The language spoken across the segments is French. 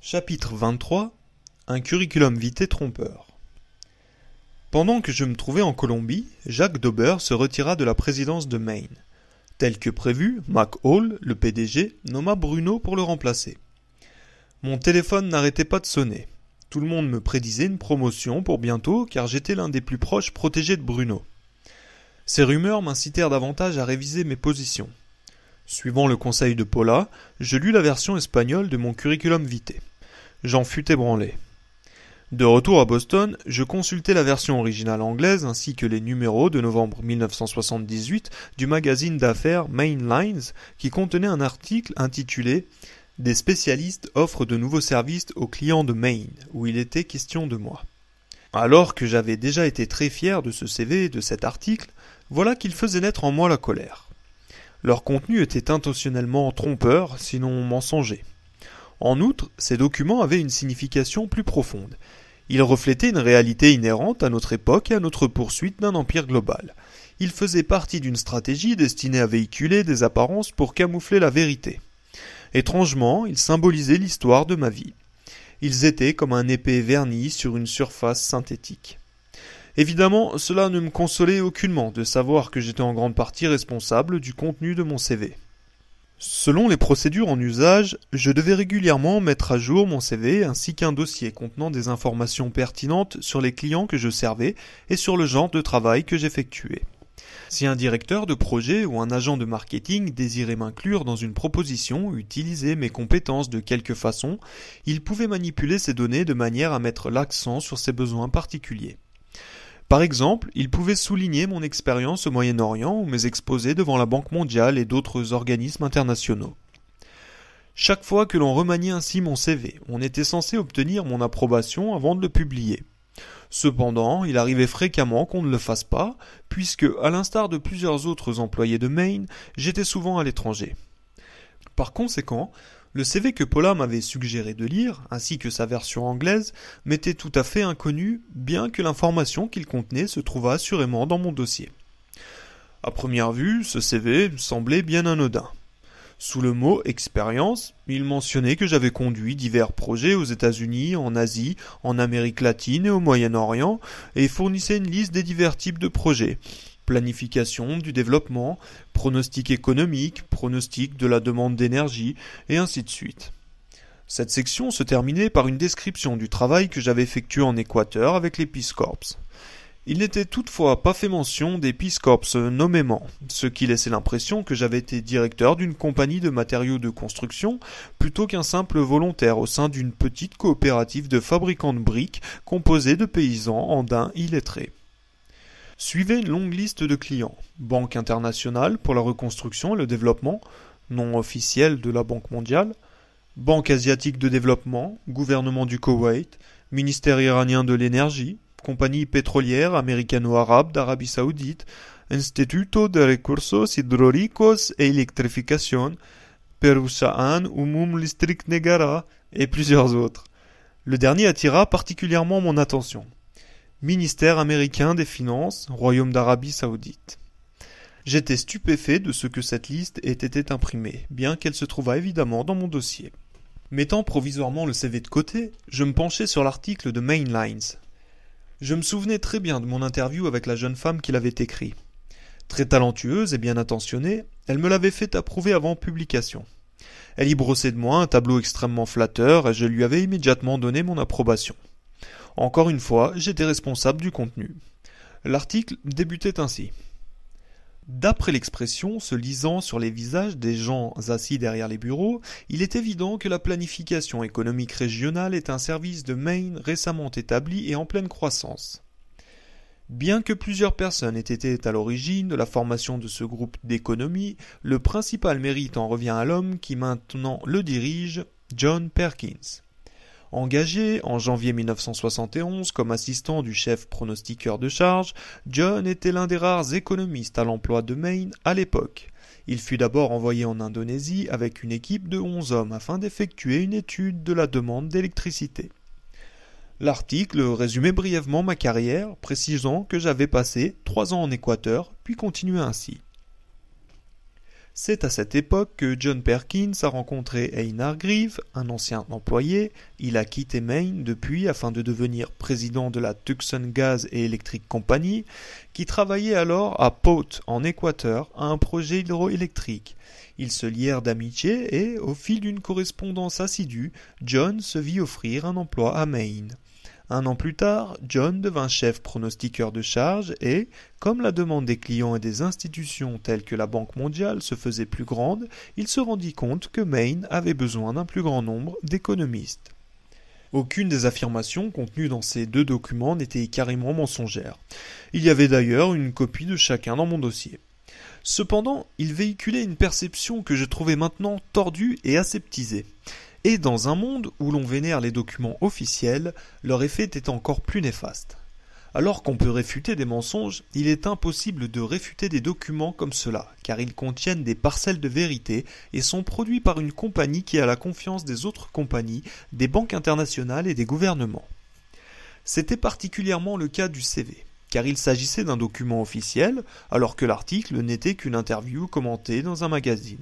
Chapitre 23. Un curriculum vitae trompeur. Pendant que je me trouvais en Colombie, Jacques Dauber se retira de la présidence de Maine. Tel que prévu, Mac Hall, le PDG, nomma Bruno pour le remplacer. Mon téléphone n'arrêtait pas de sonner. Tout le monde me prédisait une promotion pour bientôt car j'étais l'un des plus proches protégés de Bruno. Ces rumeurs m'incitèrent davantage à réviser mes positions. Suivant le conseil de Paula, je lus la version espagnole de mon curriculum vitae. J'en fus ébranlé. De retour à Boston, je consultai la version originale anglaise ainsi que les numéros de novembre 1978 du magazine d'affaires Main Lines qui contenait un article intitulé « Des spécialistes offrent de nouveaux services aux clients de Maine » où il était question de moi. Alors que j'avais déjà été très fier de ce CV et de cet article, voilà qu'il faisait naître en moi la colère. Leur contenu était intentionnellement trompeur, sinon mensonger. En outre, ces documents avaient une signification plus profonde. Ils reflétaient une réalité inhérente à notre époque et à notre poursuite d'un empire global. Ils faisaient partie d'une stratégie destinée à véhiculer des apparences pour camoufler la vérité. Étrangement, ils symbolisaient l'histoire de ma vie. Ils étaient comme un épais verni sur une surface synthétique. Évidemment, cela ne me consolait aucunement de savoir que j'étais en grande partie responsable du contenu de mon CV. Selon les procédures en usage, je devais régulièrement mettre à jour mon CV ainsi qu'un dossier contenant des informations pertinentes sur les clients que je servais et sur le genre de travail que j'effectuais. Si un directeur de projet ou un agent de marketing désirait m'inclure dans une proposition ou utiliser mes compétences de quelque façon, il pouvait manipuler ces données de manière à mettre l'accent sur ses besoins particuliers. Par exemple, il pouvait souligner mon expérience au Moyen-Orient ou mes exposés devant la Banque mondiale et d'autres organismes internationaux. Chaque fois que l'on remaniait ainsi mon CV, on était censé obtenir mon approbation avant de le publier. Cependant, il arrivait fréquemment qu'on ne le fasse pas, puisque, à l'instar de plusieurs autres employés de Maine, j'étais souvent à l'étranger. Par conséquent, le CV que Paula m'avait suggéré de lire, ainsi que sa version anglaise, m'était tout à fait inconnu, bien que l'information qu'il contenait se trouvât assurément dans mon dossier. À première vue, ce CV semblait bien anodin. Sous le mot « expérience », il mentionnait que j'avais conduit divers projets aux États-Unis, en Asie, en Amérique latine et au Moyen-Orient, et fournissait une liste des divers types de projets. Planification du développement, pronostic économique, pronostic de la demande d'énergie, et ainsi de suite. Cette section se terminait par une description du travail que j'avais effectué en Équateur avec les Peace Corps. Il n'était toutefois pas fait mention des Peace Corps nommément, ce qui laissait l'impression que j'avais été directeur d'une compagnie de matériaux de construction plutôt qu'un simple volontaire au sein d'une petite coopérative de fabricants de briques composée de paysans andins illettrés. Suivait une longue liste de clients. Banque internationale pour la reconstruction et le développement, nom officiel de la Banque mondiale, Banque asiatique de développement, gouvernement du Koweït, ministère iranien de l'énergie, compagnie pétrolière américano-arabe d'Arabie Saoudite, Instituto de Recursos Hidrológicos e Electrificación, Perusahaan Umum Listrik Negara, et plusieurs autres. Le dernier attira particulièrement mon attention. Ministère américain des Finances, Royaume d'Arabie Saoudite. J'étais stupéfait de ce que cette liste ait été imprimée, bien qu'elle se trouvât évidemment dans mon dossier. Mettant provisoirement le CV de côté, je me penchai sur l'article de Main Lines. Je me souvenais très bien de mon interview avec la jeune femme qui l'avait écrit. Très talentueuse et bien intentionnée, elle me l'avait fait approuver avant publication. Elle y brossait de moi un tableau extrêmement flatteur et je lui avais immédiatement donné mon approbation. Encore une fois, j'étais responsable du contenu. L'article débutait ainsi. D'après l'expression se lisant sur les visages des gens assis derrière les bureaux, il est évident que la planification économique régionale est un service de Maine récemment établi et en pleine croissance. Bien que plusieurs personnes aient été à l'origine de la formation de ce groupe d'économie, le principal mérite en revient à l'homme qui maintenant le dirige, John Perkins. Engagé en janvier 1971 comme assistant du chef pronostiqueur de charge, John était l'un des rares économistes à l'emploi de Maine à l'époque. Il fut d'abord envoyé en Indonésie avec une équipe de 11 hommes afin d'effectuer une étude de la demande d'électricité. L'article résumait brièvement ma carrière, précisant que j'avais passé 3 ans en Équateur, puis continué ainsi. C'est à cette époque que John Perkins a rencontré Einar Grieve, un ancien employé. Il a quitté Maine depuis afin de devenir président de la Tucson Gas et Electric Company, qui travaillait alors à Pote, en Équateur, à un projet hydroélectrique. Ils se lièrent d'amitié et, au fil d'une correspondance assidue, John se vit offrir un emploi à Maine. Un an plus tard, John devint chef pronostiqueur de charges et, comme la demande des clients et des institutions telles que la Banque mondiale se faisait plus grande, il se rendit compte que Maine avait besoin d'un plus grand nombre d'économistes. Aucune des affirmations contenues dans ces deux documents n'était carrément mensongère. Il y avait d'ailleurs une copie de chacun dans mon dossier. Cependant, il véhiculait une perception que je trouvais maintenant tordue et aseptisée. Et dans un monde où l'on vénère les documents officiels, leur effet était encore plus néfaste. Alors qu'on peut réfuter des mensonges, il est impossible de réfuter des documents comme cela, car ils contiennent des parcelles de vérité et sont produits par une compagnie qui a la confiance des autres compagnies, des banques internationales et des gouvernements. C'était particulièrement le cas du CV, car il s'agissait d'un document officiel, alors que l'article n'était qu'une interview commentée dans un magazine.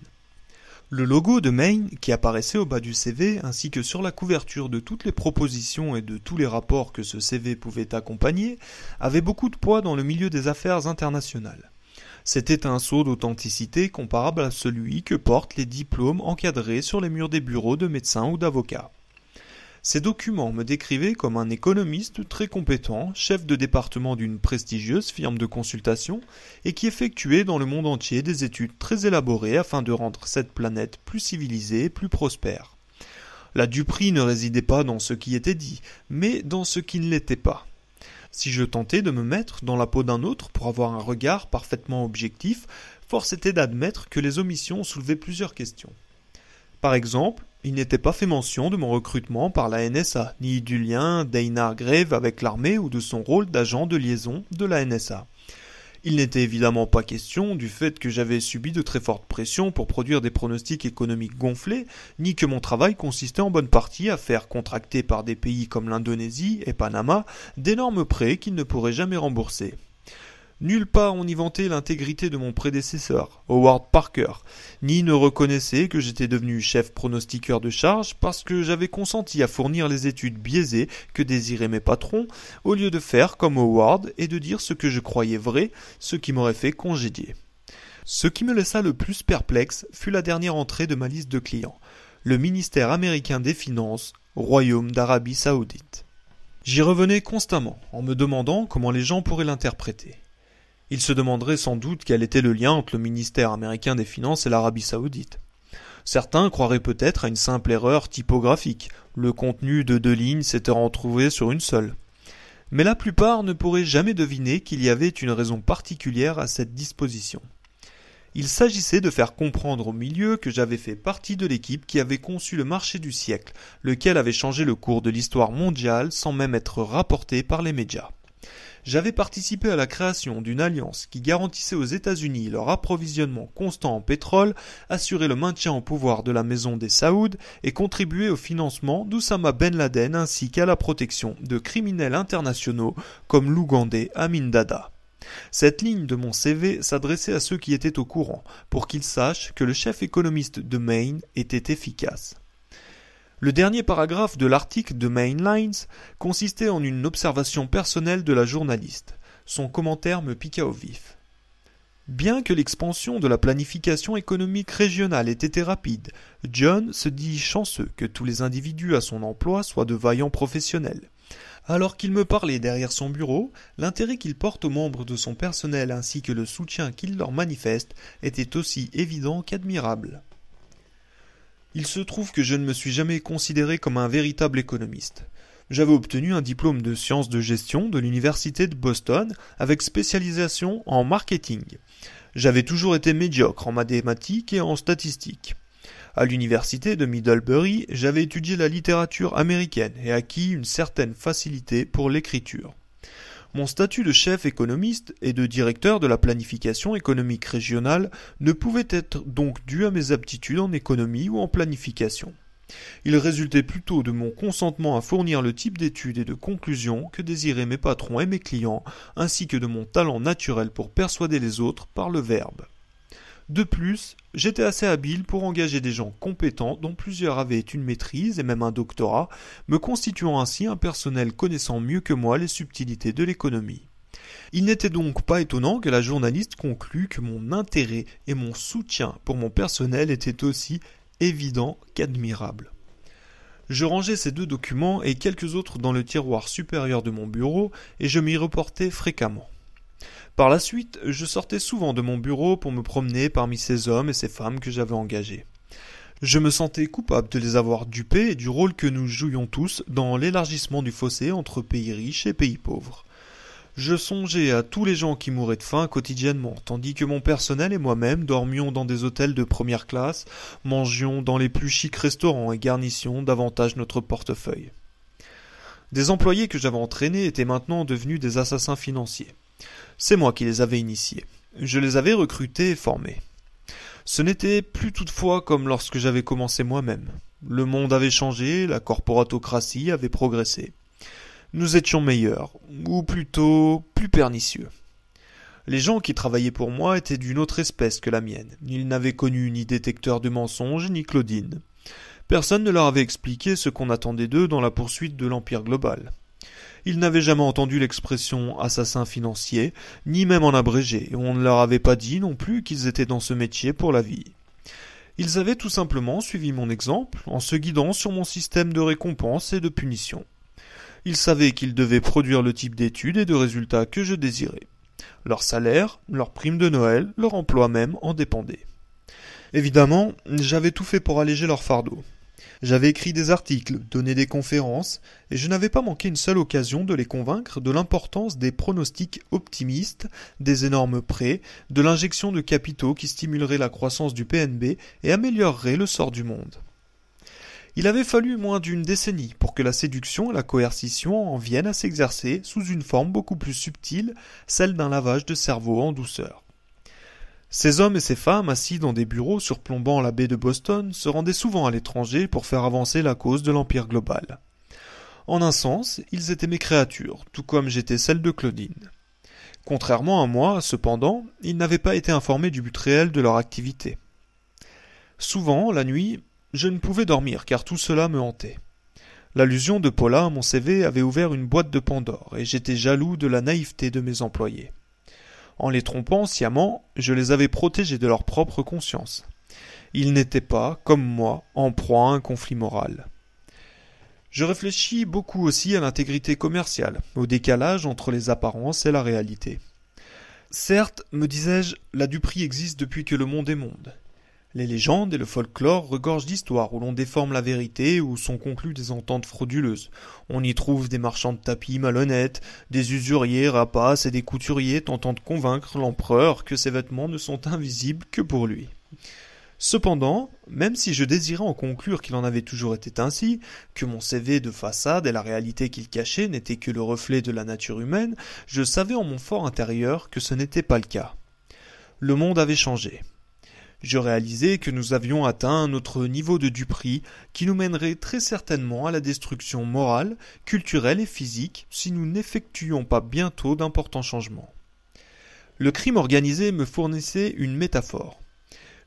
Le logo de Maine, qui apparaissait au bas du CV, ainsi que sur la couverture de toutes les propositions et de tous les rapports que ce CV pouvait accompagner, avait beaucoup de poids dans le milieu des affaires internationales. C'était un sceau d'authenticité comparable à celui que portent les diplômes encadrés sur les murs des bureaux de médecins ou d'avocats. Ces documents me décrivaient comme un économiste très compétent, chef de département d'une prestigieuse firme de consultation et qui effectuait dans le monde entier des études très élaborées afin de rendre cette planète plus civilisée et plus prospère. La duperie ne résidait pas dans ce qui était dit, mais dans ce qui ne l'était pas. Si je tentais de me mettre dans la peau d'un autre pour avoir un regard parfaitement objectif, force était d'admettre que les omissions soulevaient plusieurs questions. Par exemple, il n'était pas fait mention de mon recrutement par la NSA, ni du lien d'Einar Grieve avec l'armée ou de son rôle d'agent de liaison de la NSA. Il n'était évidemment pas question du fait que j'avais subi de très fortes pressions pour produire des pronostics économiques gonflés, ni que mon travail consistait en bonne partie à faire contracter par des pays comme l'Indonésie et Panama d'énormes prêts qu'ils ne pourraient jamais rembourser. Nulle part on n'y vantait l'intégrité de mon prédécesseur, Howard Parker, ni ne reconnaissait que j'étais devenu chef pronostiqueur de charges parce que j'avais consenti à fournir les études biaisées que désiraient mes patrons, au lieu de faire comme Howard et de dire ce que je croyais vrai, ce qui m'aurait fait congédier. Ce qui me laissa le plus perplexe fut la dernière entrée de ma liste de clients, le ministère américain des Finances, Royaume d'Arabie Saoudite. J'y revenais constamment, en me demandant comment les gens pourraient l'interpréter. Ils se demanderaient sans doute quel était le lien entre le ministère américain des Finances et l'Arabie Saoudite. Certains croiraient peut-être à une simple erreur typographique, le contenu de 2 lignes s'était retrouvé sur une seule. Mais la plupart ne pourraient jamais deviner qu'il y avait une raison particulière à cette disposition. Il s'agissait de faire comprendre au milieu que j'avais fait partie de l'équipe qui avait conçu le marché du siècle, lequel avait changé le cours de l'histoire mondiale sans même être rapporté par les médias. J'avais participé à la création d'une alliance qui garantissait aux États-Unis leur approvisionnement constant en pétrole, assurait le maintien au pouvoir de la maison des Saouds et contribuait au financement d'Oussama Ben Laden ainsi qu'à la protection de criminels internationaux comme l'Ougandais Amin Dada. Cette ligne de mon CV s'adressait à ceux qui étaient au courant, pour qu'ils sachent que le chef économiste de Maine était efficace. Le dernier paragraphe de l'article de Maine Lines consistait en une observation personnelle de la journaliste. Son commentaire me piqua au vif. Bien que l'expansion de la planification économique régionale ait été rapide, John se dit chanceux que tous les individus à son emploi soient de vaillants professionnels. Alors qu'il me parlait derrière son bureau, l'intérêt qu'il porte aux membres de son personnel ainsi que le soutien qu'il leur manifeste était aussi évident qu'admirable. Il se trouve que je ne me suis jamais considéré comme un véritable économiste. J'avais obtenu un diplôme de sciences de gestion de l'université de Boston avec spécialisation en marketing. J'avais toujours été médiocre en mathématiques et en statistiques. À l'université de Middlebury, j'avais étudié la littérature américaine et acquis une certaine facilité pour l'écriture. Mon statut de chef économiste et de directeur de la planification économique régionale ne pouvait être donc dû à mes aptitudes en économie ou en planification. Il résultait plutôt de mon consentement à fournir le type d'études et de conclusions que désiraient mes patrons et mes clients, ainsi que de mon talent naturel pour persuader les autres par le verbe. De plus, j'étais assez habile pour engager des gens compétents dont plusieurs avaient une maîtrise et même un doctorat, me constituant ainsi un personnel connaissant mieux que moi les subtilités de l'économie. Il n'était donc pas étonnant que la journaliste conclût que mon intérêt et mon soutien pour mon personnel étaient aussi évidents qu'admirables. Je rangeais ces 2 documents et quelques autres dans le tiroir supérieur de mon bureau et je m'y reportais fréquemment. Par la suite, je sortais souvent de mon bureau pour me promener parmi ces hommes et ces femmes que j'avais engagés. Je me sentais coupable de les avoir dupés et du rôle que nous jouions tous dans l'élargissement du fossé entre pays riches et pays pauvres. Je songeais à tous les gens qui mouraient de faim quotidiennement, tandis que mon personnel et moi-même dormions dans des hôtels de première classe, mangions dans les plus chics restaurants et garnissions davantage notre portefeuille. Des employés que j'avais entraînés étaient maintenant devenus des assassins financiers. C'est moi qui les avais initiés. Je les avais recrutés et formés. Ce n'était plus toutefois comme lorsque j'avais commencé moi-même. Le monde avait changé, la corporatocratie avait progressé. Nous étions meilleurs, ou plutôt plus pernicieux. Les gens qui travaillaient pour moi étaient d'une autre espèce que la mienne. Ils n'avaient connu ni détecteur de mensonges ni Claudine. Personne ne leur avait expliqué ce qu'on attendait d'eux dans la poursuite de l'empire global. Ils n'avaient jamais entendu l'expression « assassin financier », ni même en abrégé, et on ne leur avait pas dit non plus qu'ils étaient dans ce métier pour la vie. Ils avaient tout simplement suivi mon exemple, en se guidant sur mon système de récompense et de punition. Ils savaient qu'ils devaient produire le type d'études et de résultats que je désirais. Leur salaire, leur prime de Noël, leur emploi même en dépendaient. Évidemment, j'avais tout fait pour alléger leur fardeau. J'avais écrit des articles, donné des conférences, et je n'avais pas manqué une seule occasion de les convaincre de l'importance des pronostics optimistes, des énormes prêts, de l'injection de capitaux qui stimulerait la croissance du PNB et améliorerait le sort du monde. Il avait fallu moins d'une décennie pour que la séduction et la coercition en viennent à s'exercer sous une forme beaucoup plus subtile, celle d'un lavage de cerveau en douceur. Ces hommes et ces femmes, assis dans des bureaux surplombant la baie de Boston, se rendaient souvent à l'étranger pour faire avancer la cause de l'empire global. En un sens, ils étaient mes créatures, tout comme j'étais celle de Claudine. Contrairement à moi, cependant, ils n'avaient pas été informés du but réel de leur activité. Souvent, la nuit, je ne pouvais dormir car tout cela me hantait. L'allusion de Paula à mon CV avait ouvert une boîte de Pandore et j'étais jaloux de la naïveté de mes employés. En les trompant sciemment, je les avais protégés de leur propre conscience. Ils n'étaient pas, comme moi, en proie à un conflit moral. Je réfléchis beaucoup aussi à l'intégrité commerciale, au décalage entre les apparences et la réalité. Certes, me disais-je, la duperie existe depuis que le monde est monde. Les légendes et le folklore regorgent d'histoires où l'on déforme la vérité, où sont conclues des ententes frauduleuses. On y trouve des marchands de tapis malhonnêtes, des usuriers rapaces et des couturiers tentant de convaincre l'empereur que ses vêtements ne sont invisibles que pour lui. Cependant, même si je désirais en conclure qu'il en avait toujours été ainsi, que mon CV de façade et la réalité qu'il cachait n'étaient que le reflet de la nature humaine, je savais en mon fort intérieur que ce n'était pas le cas. Le monde avait changé. Je réalisais que nous avions atteint notre niveau de duperie qui nous mènerait très certainement à la destruction morale, culturelle et physique si nous n'effectuions pas bientôt d'importants changements. Le crime organisé me fournissait une métaphore.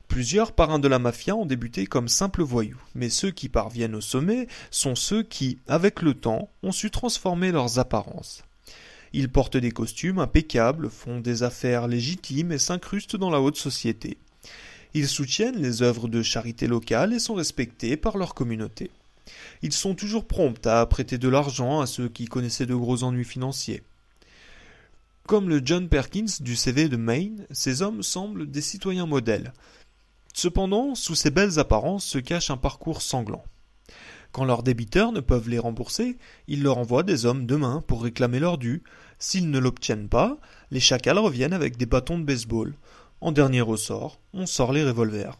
Plusieurs parrains de la mafia ont débuté comme simples voyous, mais ceux qui parviennent au sommet sont ceux qui, avec le temps, ont su transformer leurs apparences. Ils portent des costumes impeccables, font des affaires légitimes et s'incrustent dans la haute société. Ils soutiennent les œuvres de charité locale et sont respectés par leur communauté. Ils sont toujours prompts à prêter de l'argent à ceux qui connaissaient de gros ennuis financiers. Comme le John Perkins du CV de Maine, ces hommes semblent des citoyens modèles. Cependant, sous ces belles apparences se cache un parcours sanglant. Quand leurs débiteurs ne peuvent les rembourser, ils leur envoient des hommes de main pour réclamer leur dû. S'ils ne l'obtiennent pas, les chacals reviennent avec des bâtons de baseball. En dernier ressort, on sort les revolvers.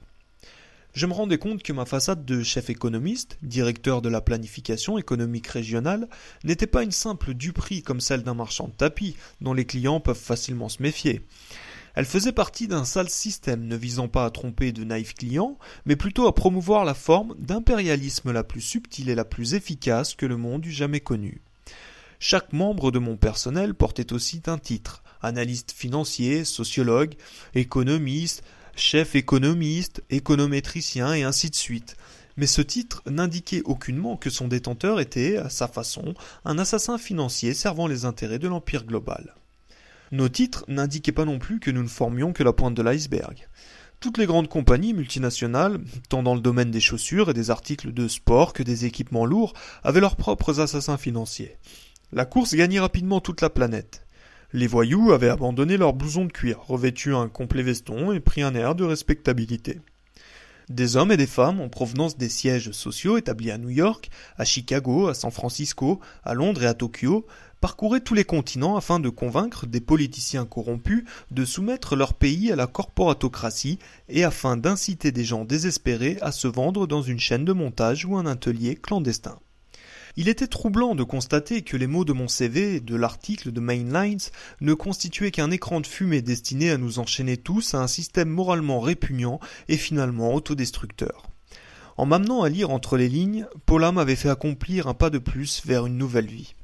Je me rendais compte que ma façade de chef économiste, directeur de la planification économique régionale, n'était pas une simple duperie comme celle d'un marchand de tapis, dont les clients peuvent facilement se méfier. Elle faisait partie d'un sale système ne visant pas à tromper de naïfs clients, mais plutôt à promouvoir la forme d'impérialisme la plus subtile et la plus efficace que le monde eût jamais connue. Chaque membre de mon personnel portait aussi un titre. Analyste financier, sociologue, économiste, chef économiste, économétricien et ainsi de suite. Mais ce titre n'indiquait aucunement que son détenteur était, à sa façon, un assassin financier servant les intérêts de l'empire global. Nos titres n'indiquaient pas non plus que nous ne formions que la pointe de l'iceberg. Toutes les grandes compagnies multinationales, tant dans le domaine des chaussures et des articles de sport que des équipements lourds, avaient leurs propres assassins financiers. La course gagnait rapidement toute la planète. Les voyous avaient abandonné leurs blousons de cuir, revêtu un complet veston et pris un air de respectabilité. Des hommes et des femmes en provenance des sièges sociaux établis à New York, à Chicago, à San Francisco, à Londres et à Tokyo parcouraient tous les continents afin de convaincre des politiciens corrompus de soumettre leur pays à la corporatocratie et afin d'inciter des gens désespérés à se vendre dans une chaîne de montage ou un atelier clandestin. Il était troublant de constater que les mots de mon CV et de l'article de Main Lines ne constituaient qu'un écran de fumée destiné à nous enchaîner tous à un système moralement répugnant et finalement autodestructeur. En m'amenant à lire entre les lignes, Paula m'avait fait accomplir un pas de plus vers une nouvelle vie.